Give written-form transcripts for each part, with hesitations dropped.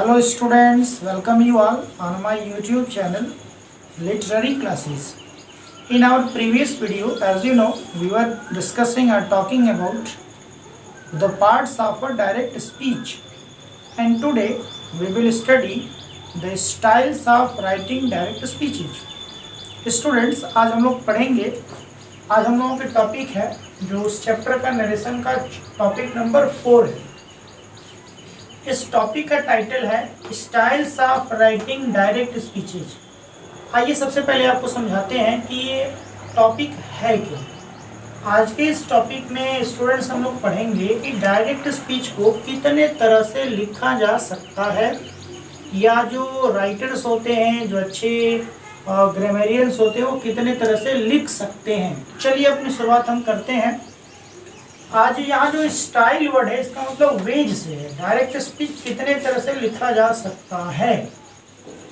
Hello students, welcome you all on my YouTube channel Literary Classes. In our previous video, as you know, we were discussing or talking about the parts of a direct speech, and today we will study the styles of writing direct speeches. Students, आज हम लोग पढ़ेंगे, आज हम लोगों के topic है जो उस चैप्टर का नरेशन का टॉपिक नंबर 4 है। इस टॉपिक का टाइटल है styles of writing direct speeches. आइए सबसे पहले आपको समझाते हैं कि ये टॉपिक है क्या। आज के इस टॉपिक में स्टूडेंट्स हम लोग पढ़ेंगे कि डायरेक्ट स्पीच को कितने तरह से लिखा जा सकता है, या जो राइटर्स होते हैं, जो अच्छे ग्रामरियंस होते हैं, वो कितने तरह से लिख सकते हैं। चलिए अपनी शुरुआत हम करते हैं। आज यहाँ जो स्टाइल वर्ड है इसका मतलब वेज से है। डायरेक्ट स्पीच कितने तरह से लिखा जा सकता है,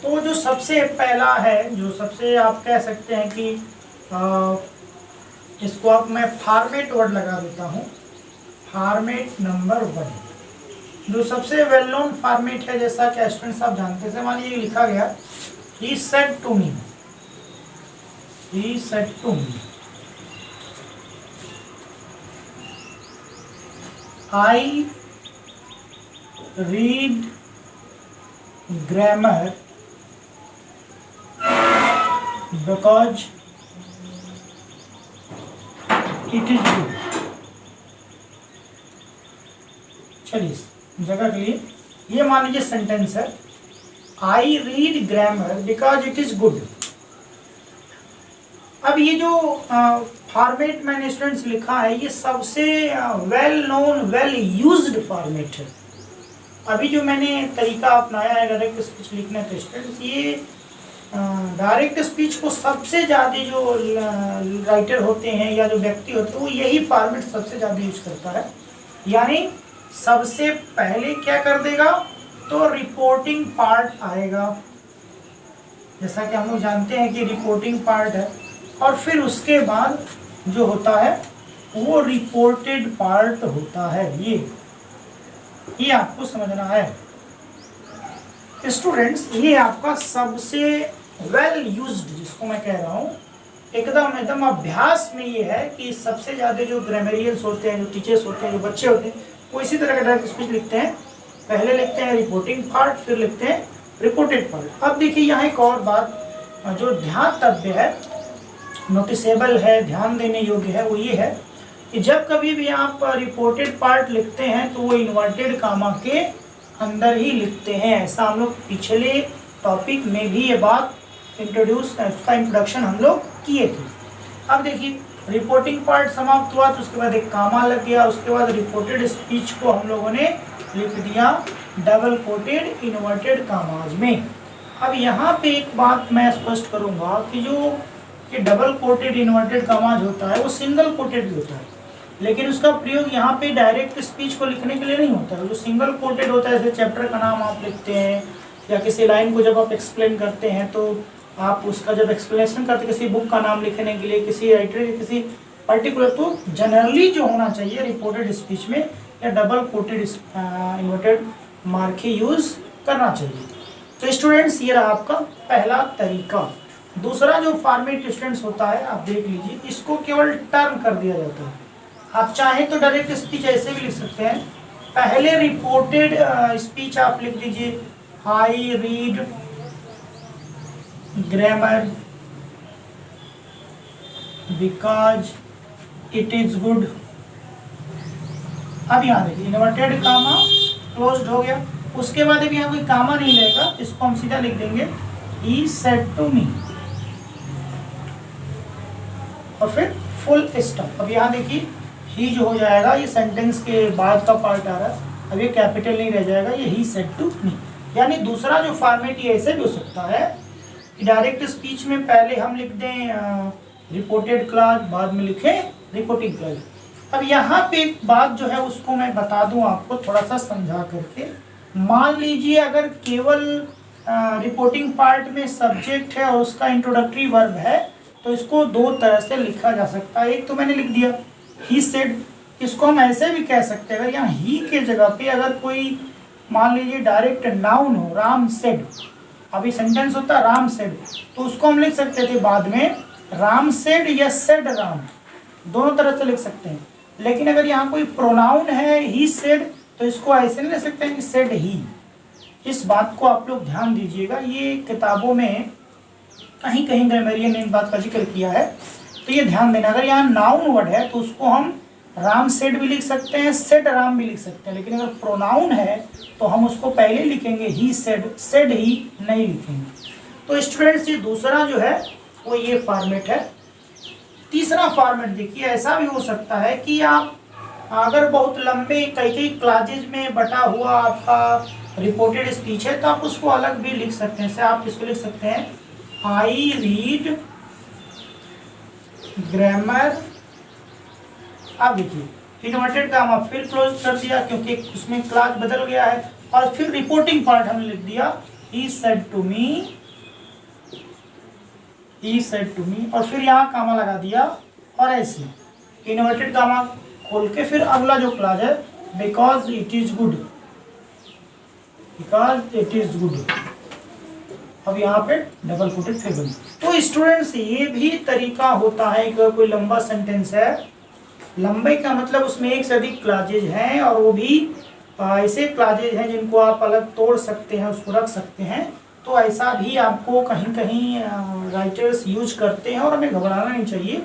तो जो सबसे पहला है, जो सबसे आप कह सकते हैं कि इसको आप मैं फॉर्मेट वर्ड लगा देता हूँ। फॉर्मेट नंबर 1 जो सबसे वेल नोन फॉर्मेट है, जैसा कि स्टूडेंट्स आप जानते हैं। मान लीजिए लिखा गया he said to me, he said to me, I read grammar because it is good। चलिए जगह के लिए ये मान लीजिए सेंटेंस है, I read grammar because it is good। अब ये जो फॉर्मेट मैंने स्टूडेंट्स लिखा है, ये सबसे well known well used format है। अभी जो मैंने तरीका अपनाया है डायरेक्ट स्पीच लिखने का स्टूडेंट्स, ये डायरेक्ट स्पीच को सबसे ज़्यादा जो राइटर होते हैं या जो व्यक्ति होते हैं, वो यही फॉर्मेट सबसे ज़्यादा यूज करता है। यानी सबसे पहले क्या कर देगा, तो रिपोर्टिंग पार्ट आएगा, जैसा कि हम लोग जानते हैं कि रिपोर्टिंग पार्ट है, और फिर उसके बाद जो होता है वो रिपोर्टेड पार्ट होता है। ये आपको समझना है स्टूडेंट्स। ये आपका सबसे वेल यूज्ड, जिसको मैं कह रहा हूँ एकदम अभ्यास में, ये है कि सबसे ज़्यादा जो ग्रामरियंस होते हैं, जो टीचर्स होते हैं, जो बच्चे होते हैं, वो इसी तरह का डायरेक्ट स्पीच लिखते हैं। पहले लिखते हैं रिपोर्टिंग पार्ट, फिर लिखते हैं रिपोर्टेड पार्ट। अब देखिए यहाँ एक और बात जो ध्यान तव्य है, नोटिसेबल है, ध्यान देने योग्य है, वो ये है कि जब कभी भी आप रिपोर्टेड पार्ट लिखते हैं तो वो इन्वर्टेड कामा के अंदर ही लिखते हैं। ऐसा हम लोग पिछले टॉपिक में भी ये बात उसका इंट्रोडक्शन हम लोग किए थे। अब देखिए रिपोर्टिंग पार्ट समाप्त हुआ तो उसके बाद एक कामा लग गया, उसके बाद रिपोर्टेड स्पीच को हम लोगों ने लिख दिया डबल कोटेड इन्वर्टेड कामाज में। अब यहाँ पे एक बात मैं स्पष्ट करूँगा कि जो कि डबल कोटेड इन्वर्टेड कामाज होता है वो सिंगल कोटेड भी होता है, लेकिन उसका प्रयोग यहाँ पे डायरेक्ट स्पीच को लिखने के लिए नहीं होता है। जो सिंगल कोटेड होता है, जैसे चैप्टर का नाम आप लिखते हैं या किसी लाइन को जब आप एक्सप्लेन करते हैं, तो आप उसका जब एक्सप्लेनेशन करते हैं किसी बुक का नाम लिखने के लिए, किसी राइटर के किसी पर्टिकुलर, तो जनरली जो होना चाहिए रिपोर्टेड स्पीच में या डबल कोटेड इन्वर्टेड मार्क ही यूज करना चाहिए। तो स्टूडेंट्स ये रहा आपका पहला तरीका। दूसरा जो फॉर्मेट स्टूडेंट्स होता है, आप देख लीजिए, इसको केवल टर्न कर दिया जाता है। आप चाहें तो डायरेक्ट स्पीच ऐसे भी लिख सकते हैं। पहले रिपोर्टेड स्पीच आप लिख दीजिए, I read grammar because it is good. अब यहाँ देखिए इन्वर्टेड कामा क्लोज्ड हो गया, उसके बाद अब यहाँ कोई कामा नहीं रहेगा, इसको हम सीधा लिख देंगे ही सेड टू मी, और फिर फुल स्टॉप। अब यहाँ देखिए ही जो हो जाएगा, ये सेंटेंस के बाद का पार्ट आ रहा है, अब ये कैपिटल नहीं रह जाएगा, ये ही सेड टू मी। यानी दूसरा जो फॉर्मेट ये ऐसे भी हो सकता है कि डायरेक्ट स्पीच में पहले हम लिख दें रिपोर्टेड क्लॉज, बाद में लिखें रिपोर्टिंग क्लॉज। अब यहाँ पे एक बात जो है उसको मैं बता दूँ आपको थोड़ा सा समझा करके। मान लीजिए अगर केवल रिपोर्टिंग पार्ट में सब्जेक्ट है और उसका इंट्रोडक्टरी वर्ब है, तो इसको दो तरह से लिखा जा सकता है। एक तो मैंने लिख दिया ही सेड, इसको हम ऐसे भी कह सकते हैं, अगर यहाँ ही के जगह पे अगर कोई मान लीजिए डायरेक्ट नाउन हो, राम सेड, अभी सेंटेंस होता है राम सेड, तो उसको हम लिख सकते थे बाद में राम सेड या सेड राम, दोनों तरह से लिख सकते हैं। लेकिन अगर यहाँ कोई प्रोनाउन है ही सेड, तो इसको ऐसे नहीं लिख सकते हैं कि सेड ही। इस बात को आप लोग ध्यान दीजिएगा, ये किताबों में कहीं कहीं ग्रामरियन ने इन बात का जिक्र किया है, तो ये ध्यान देना। अगर यहाँ नाउन वर्ड है तो उसको हम राम सेड भी लिख सकते हैं, सेड राम भी लिख सकते हैं, लेकिन अगर प्रोनाउन है तो हम उसको पहले लिखेंगे ही सेड, सेड ही नहीं लिखेंगे। तो स्टूडेंट्स, ये दूसरा जो है वो ये फॉर्मेट है। तीसरा फॉर्मेट देखिए, ऐसा भी हो सकता है कि आप अगर बहुत लंबे कई क्लासेज में बटा हुआ आपका रिपोर्टेड स्पीच है तो आप उसको अलग भी लिख सकते हैं। जैसे आप इसको लिख सकते हैं आई रीड ग्रामर, अब देखिए इन्वर्टेड काम आप फिर क्लोज कर दिया क्योंकि उसमें क्लास बदल गया है, और फिर रिपोर्टिंग पार्ट हमने लिख दिया he said to me, he said to me, और फिर यहाँ कामा लगा दिया, और ऐसे इन्वर्टेड कामा खोल के फिर अगला जो क्लास है because it is good, because it is good, अब यहाँ पे डबल कोटेड फिर बन। तो स्टूडेंट्स, ये भी तरीका होता है कि कोई लंबा सेंटेंस है, लंबे का मतलब उसमें एक से अधिक क्लाजेज हैं, और वो भी ऐसे क्लाजेज हैं जिनको आप अलग तोड़ सकते हैं, उसको रख सकते हैं। तो ऐसा भी आपको कहीं कहीं राइटर्स यूज करते हैं, और हमें घबराना नहीं चाहिए।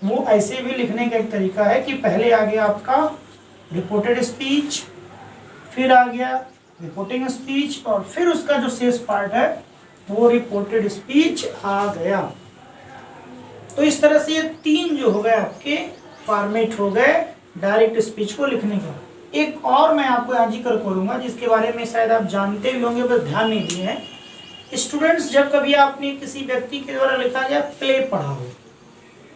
वो ऐसे भी लिखने का एक तरीका है कि पहले आ गया आपका रिपोर्टेड स्पीच, फिर आ गया रिपोर्टिंग स्पीच, और फिर उसका जो शेष पार्ट है वो रिपोर्टेड स्पीच आ गया। तो इस तरह से ये तीन जो हो गए आपके फॉर्मेट हो गए डायरेक्ट स्पीच को लिखने का। एक और मैं आपको यहाँ जिक्र करूँगा जिसके बारे में शायद आप जानते भी होंगे, बस ध्यान नहीं दिए हैं। स्टूडेंट्स, जब कभी आपने किसी व्यक्ति के द्वारा लिखा गया प्ले पढ़ा हो,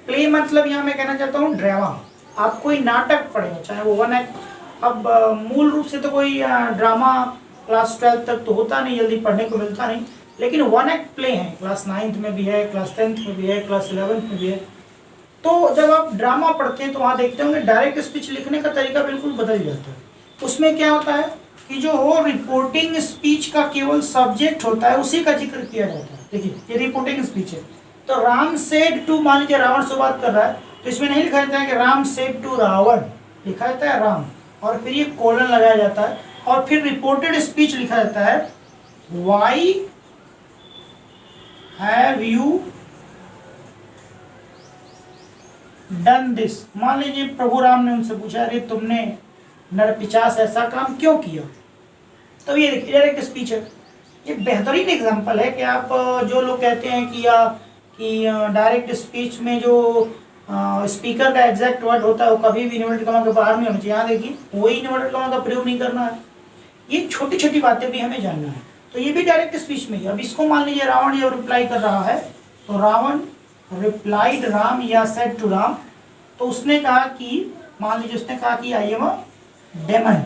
प्ले मतलब यहाँ मैं कहना चाहता हूँ ड्रामा, आप कोई नाटक पढ़े हो, चाहे वो वन एक्ट, अब मूल रूप से तो कोई ड्रामा क्लास 12 तक तो होता नहीं, जल्दी पढ़ने को मिलता नहीं, लेकिन वन एक्ट प्ले है, क्लास 9th में भी है, क्लास 10th में भी है, क्लास 11th में भी है। तो जब आप ड्रामा पढ़ते हैं तो वहाँ देखते होंगे डायरेक्ट स्पीच लिखने का तरीका बिल्कुल बदल जाता है। उसमें क्या होता है कि जो हो रिपोर्टिंग स्पीच का केवल सब्जेक्ट होता है उसी का जिक्र किया जाता है। देखिए ये रिपोर्टिंग स्पीच है, तो राम सेड टू, मान लीजिए रावण से बात कर रहा है तो इसमें नहीं लिखा जाता है कि राम सेड टू रावण, लिखा जाता है राम, और फिर ये कोलन लगाया जाता है, और फिर रिपोर्टेड स्पीच लिखा जाता है why have you done this. मान लीजिए प्रभु राम ने उनसे पूछा अरे तुमने नरपिशाच ऐसा काम क्यों किया, तो ये देखिए डायरेक्ट स्पीच है। ये बेहतरीन एग्जांपल है कि आप जो लोग कहते हैं कि डायरेक्ट स्पीच में जो स्पीकर का एग्जैक्ट वर्ड होता है वो कभी भी इन्वर्टेड कॉमा के बाहर नहीं होना चाहिए। यहाँ देखिए वही इन्वर्टेड कॉमा का प्रयोग नहीं करना है। ये छोटी छोटी बातें भी हमें जानना है। तो ये भी डायरेक्ट स्पीच में ही। अब इसको मान लीजिए रावण जब रिप्लाई कर रहा है तो रावण रिप्लाइड राम या सेड टू राम, तो उसने कहा कि, मान लीजिए उसने कहा कि आई एम अ डेमन।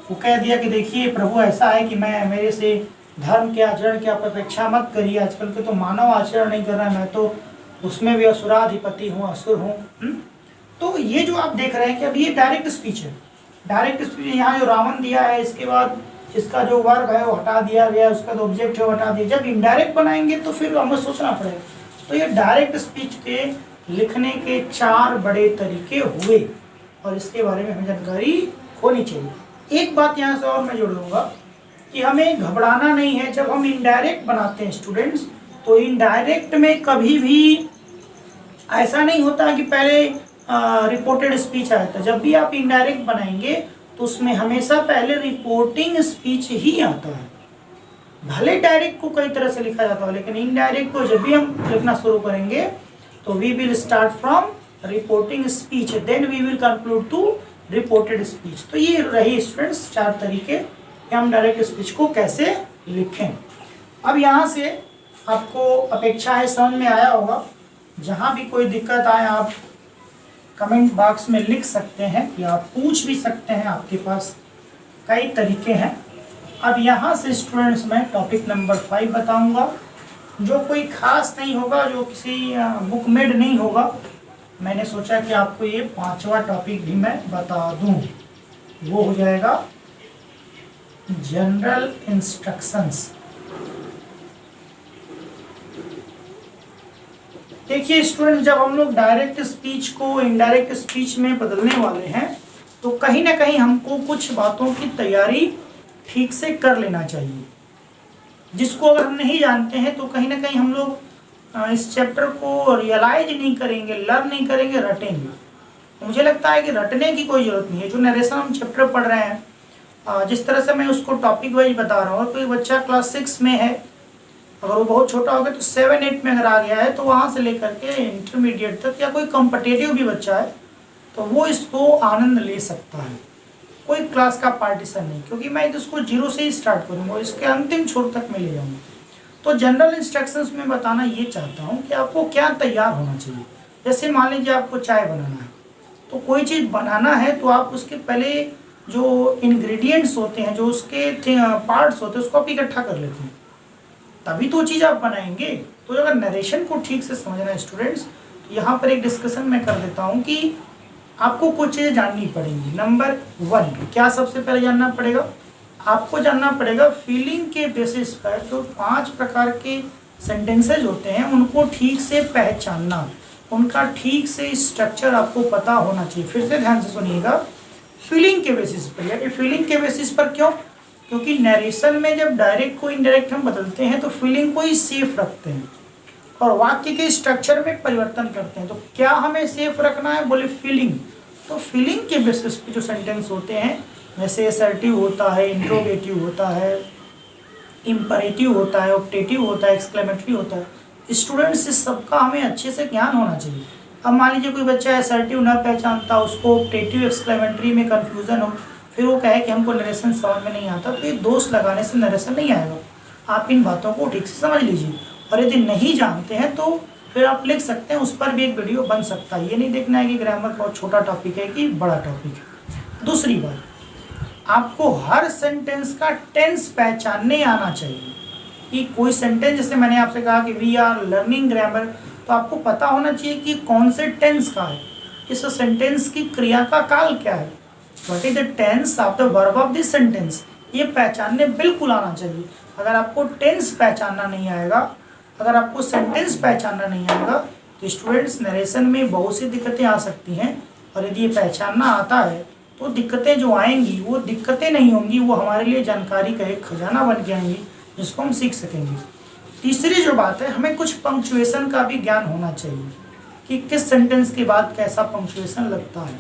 वो कह दिया कि देखिए प्रभु ऐसा है कि मैं, मेरे से धर्म के आचरण की आप अपेक्षा मत करिए, आजकल के तो मानव आचरण नहीं कर रहा है, मैं तो उसमें भी असुराधिपति हूँ, असुर हूँ। तो ये जो आप देख रहे हैं कि अब ये डायरेक्ट स्पीच है। डायरेक्ट स्पीच यहाँ जो रावण दिया है, इसके बाद इसका जो वर्ब है वो हटा दिया गया, उसका जो ऑब्जेक्ट है वो हटा दिया। जब इनडायरेक्ट बनाएंगे तो फिर हमें सोचना पड़ेगा। तो ये डायरेक्ट स्पीच के लिखने के 4 बड़े तरीके हुए, और इसके बारे में हमें जानकारी होनी चाहिए। एक बात यहाँ से और मैं जोड़ दूंगा कि हमें घबराना नहीं है। जब हम इनडायरेक्ट बनाते हैं स्टूडेंट्स, तो इनडायरेक्ट में कभी भी ऐसा नहीं होता कि पहले रिपोर्टेड स्पीच आया था। जब भी आप इनडायरेक्ट बनाएंगे तो उसमें हमेशा पहले रिपोर्टिंग स्पीच ही आता है। भले डायरेक्ट को कई तरह से लिखा जाता है, लेकिन इनडायरेक्ट को जब भी हम लिखना शुरू करेंगे तो we will start from reporting speech, then we will conclude to reported speech. तो ये रही स्टूडेंट्स 4 तरीके कि हम डायरेक्ट स्पीच को कैसे लिखें। अब यहाँ से आपको अपेक्षा है समझ में आया होगा। जहाँ भी कोई दिक्कत आए आप कमेंट बॉक्स में लिख सकते हैं या पूछ भी सकते हैं, आपके पास कई तरीके हैं। अब यहाँ से स्टूडेंट्स मैं टॉपिक नंबर 5 बताऊंगा, जो कोई खास नहीं होगा, जो किसी बुक मेड नहीं होगा। मैंने सोचा कि आपको ये 5वां टॉपिक भी मैं बता दूं। वो हो जाएगा जनरल इंस्ट्रक्शंस। देखिए स्टूडेंट, जब हम लोग डायरेक्ट स्पीच को इनडायरेक्ट स्पीच में बदलने वाले हैं तो कहीं ना कहीं हमको कुछ बातों की तैयारी ठीक से कर लेना चाहिए, जिसको अगर हम नहीं जानते हैं तो कहीं ना कहीं हम लोग इस चैप्टर को रियलाइज नहीं करेंगे, लर्न नहीं करेंगे, रटेंगे। तो मुझे लगता है कि रटने की कोई ज़रूरत नहीं है। जो नरेशन हम चैप्टर पढ़ रहे हैं, जिस तरह से मैं उसको टॉपिक वाइज बता रहा हूँ, कोई बच्चा क्लास 6 में है, अगर वो बहुत छोटा होगा तो 7-8 में अगर आ गया है तो वहाँ से लेकर के इंटरमीडिएट तक, या कोई कॉम्पिटिटिव भी बच्चा है तो वो इसको आनंद ले सकता है। कोई क्लास का पार्टीशन नहीं, क्योंकि मैं इसको 0 से ही स्टार्ट करूँगा, इसके अंतिम छोर तक मैं ले जाऊँगा। तो जनरल इंस्ट्रक्शंस में बताना ये चाहता हूँ कि आपको क्या तैयार होना चाहिए। जैसे मान लीजिए आपको चाय बनाना है, तो कोई चीज़ बनाना है तो आप उसके पहले जो इंग्रेडिएंट्स होते हैं, जो उसके पार्ट्स होते हैं, उसको आप इकट्ठा कर लेते हैं, तभी तो चीज़ आप बनाएंगे। तो अगर नरेशन को ठीक से समझना है स्टूडेंट्स, तो यहाँ पर एक डिस्कशन मैं कर देता हूँ कि आपको कुछ चीज़ें जाननी पड़ेंगी। नंबर 1, क्या सबसे पहले जानना पड़ेगा? आपको जानना पड़ेगा फीलिंग के बेसिस पर जो 5 प्रकार के सेंटेंसेज होते हैं उनको ठीक से पहचानना, उनका ठीक से स्ट्रक्चर आपको पता होना चाहिए। फिर से ध्यान से सुनिएगा, फीलिंग के बेसिस पर। यानी फीलिंग के बेसिस पर क्यों? क्योंकि नरेशन में जब डायरेक्ट को इनडायरेक्ट हम बदलते हैं तो फीलिंग को ही सेफ रखते हैं और वाक्य के स्ट्रक्चर में परिवर्तन करते हैं। तो क्या हमें सेफ रखना है? बोले फीलिंग। तो फीलिंग के बेसिस पे जो सेंटेंस होते हैं, जैसे असर्टिव होता है, इंट्रोगेटिव होता है, इंपरेटिव होता है, ऑप्टेटिव होता है, एक्सक्लेमेटरी होता है, स्टूडेंट्स इस सबका हमें अच्छे से ज्ञान होना चाहिए। अब मान लीजिए कोई बच्चा असर्टिव न पहचानता, उसको ऑप्टेटिव एक्सक्लेमेटरी में कन्फ्यूजन हो, फिर वो कहे कि हमको नरेशन समझ में नहीं आता, तो ये दोष लगाने से नरेशन नहीं आएगा। आप इन बातों को ठीक से समझ लीजिए, और यदि नहीं जानते हैं तो फिर आप लिख सकते हैं, उस पर भी एक वीडियो बन सकता है। ये नहीं देखना है कि ग्रामर बहुत छोटा टॉपिक है कि बड़ा टॉपिक है। दूसरी बात, आपको हर सेंटेंस का टेंस पहचानने आना चाहिए कि कोई सेंटेंस, जैसे मैंने आपसे कहा कि वी आर लर्निंग ग्रामर, तो आपको पता होना चाहिए कि कौन से टेंस का है, इस सेंटेंस की क्रिया का काल क्या है, what is the tense of the verb of this sentence, ये पहचानने बिल्कुल आना चाहिए। अगर आपको टेंस पहचानना नहीं आएगा, अगर आपको सेंटेंस पहचानना नहीं आएगा, तो स्टूडेंट्स नरेशन में बहुत सी दिक्कतें आ सकती हैं। और यदि ये पहचानना आता है तो दिक्कतें जो आएंगी वो दिक्कतें नहीं होंगी, वो हमारे लिए जानकारी का एक खजाना बन के आएंगी जिसको हम सीख सकेंगे। तीसरी जो बात है, हमें कुछ पंक्चुएशन का भी ज्ञान होना चाहिए कि किस सेंटेंस के बाद कैसा पंक्चुएशन लगता है।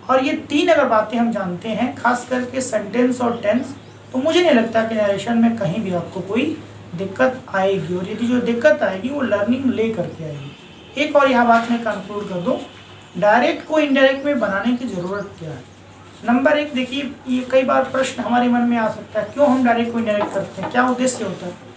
और ये 3 अगर बातें हम जानते हैं, खास करके सेंटेंस और टेंस, तो मुझे नहीं लगता कि नरेशन में कहीं भी आपको कोई दिक्कत आएगी। और यदि जो दिक्कत आएगी वो लर्निंग ले करके आएगी। एक और यह बात मैं कंक्लूड कर दूँ, डायरेक्ट को इनडायरेक्ट में बनाने की ज़रूरत क्या है। नंबर 1, देखिए ये कई बार प्रश्न हमारे मन में आ सकता है, क्यों हम डायरेक्ट को इनडायरेक्ट करते हैं, क्या उद्देश्य होता है।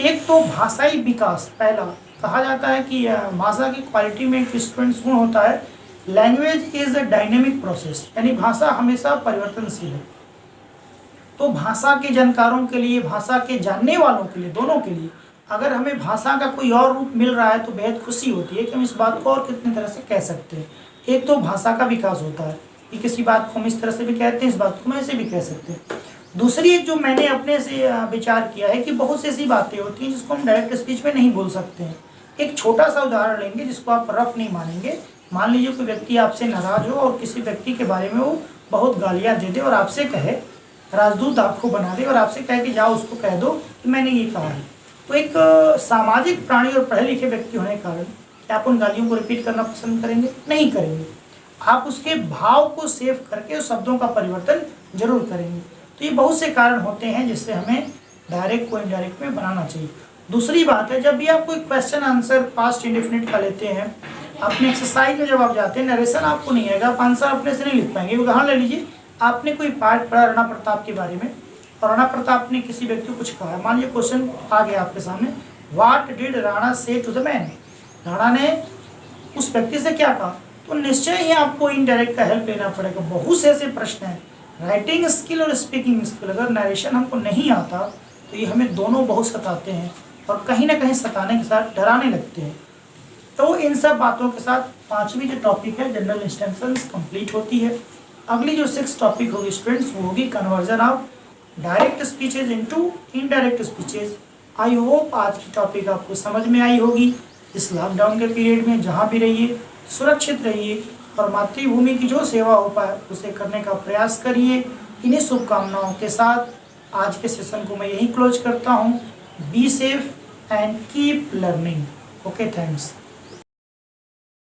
एक तो भाषाई विकास, पहला कहा जाता है कि भाषा की क्वालिटी में एक स्टूडेंट्स गुण होता है, language is a dynamic process, यानी भाषा हमेशा परिवर्तनशील है। तो भाषा के जानकारों के लिए, भाषा के जानने वालों के लिए, दोनों के लिए, अगर हमें भाषा का कोई और रूप मिल रहा है तो बेहद खुशी होती है कि हम इस बात को और कितनी तरह से कह सकते हैं। एक तो भाषा का विकास होता है कि किसी बात को हम इस तरह से भी कहते हैं, इस बात को हम ऐसे भी कह सकते हैं। दूसरी एक जो मैंने अपने से विचार किया है कि बहुत सी ऐसी बातें होती हैं जिसको हम डायरेक्ट स्पीच में नहीं बोल सकते हैं। एक छोटा सा उदाहरण लेंगे जिसको आप रफ नहीं मानेंगे। मान लीजिए कोई व्यक्ति आपसे नाराज हो और किसी व्यक्ति के बारे में वो बहुत गालियाँ दे दे और आपसे कहे, राजदूत आपको बना दे और आपसे कहे कि जाओ उसको कह दो कि मैंने ये कहा है। तो एक सामाजिक प्राणी और पढ़े लिखे व्यक्ति होने के कारण क्या आप उन गालियों को रिपीट करना पसंद करेंगे? नहीं करेंगे। आप उसके भाव को सेव करके उस शब्दों का परिवर्तन जरूर करेंगे। तो ये बहुत से कारण होते हैं जिससे हमें डायरेक्ट को इनडायरेक्ट में बनाना चाहिए। दूसरी बात है, जब भी आप कोई क्वेश्चन आंसर पास्ट इंडेफिनिट का लेते हैं, अपने एक्सरसाइज में जब आप जाते हैं, नरेशन आपको नहीं आएगा, आप आंसर अपने से नहीं लिख पाएंगे। उदाहरण ले लीजिए, आपने कोई पाठ पढ़ा राणा प्रताप के बारे में और राणा प्रताप ने किसी व्यक्ति को कुछ कहा। मान लीजिए क्वेश्चन आ गया आपके सामने, व्हाट डिड राणा से टू द मैन, राणा ने उस व्यक्ति से क्या कहा, तो निश्चय ही आपको इनडायरेक्ट का हेल्प लेना पड़ेगा। बहुत से ऐसे प्रश्न हैं, राइटिंग स्किल और स्पीकिंग स्किल, अगर नरेशन हमको नहीं आता तो ये हमें दोनों बहुत सताते हैं और कहीं ना कहीं सताने के साथ डराने लगते हैं। तो इन सब बातों के साथ 5वीं जो टॉपिक है जनरल इंस्ट्रक्शंस कंप्लीट होती है। अगली जो 6 टॉपिक होगी स्टूडेंट्स वो होगी conversion of direct speeches into indirect speeches. I hope आज की टॉपिक आपको समझ में आई होगी। इस लॉकडाउन के पीरियड में जहाँ भी रहिए सुरक्षित रहिए और मातृभूमि की जो सेवा हो पाए उसे करने का प्रयास करिए। इन्हीं शुभकामनाओं के साथ आज के सेशन को मैं यहीं क्लोज करता हूँ। Be safe and keep learning. Okay, thanks.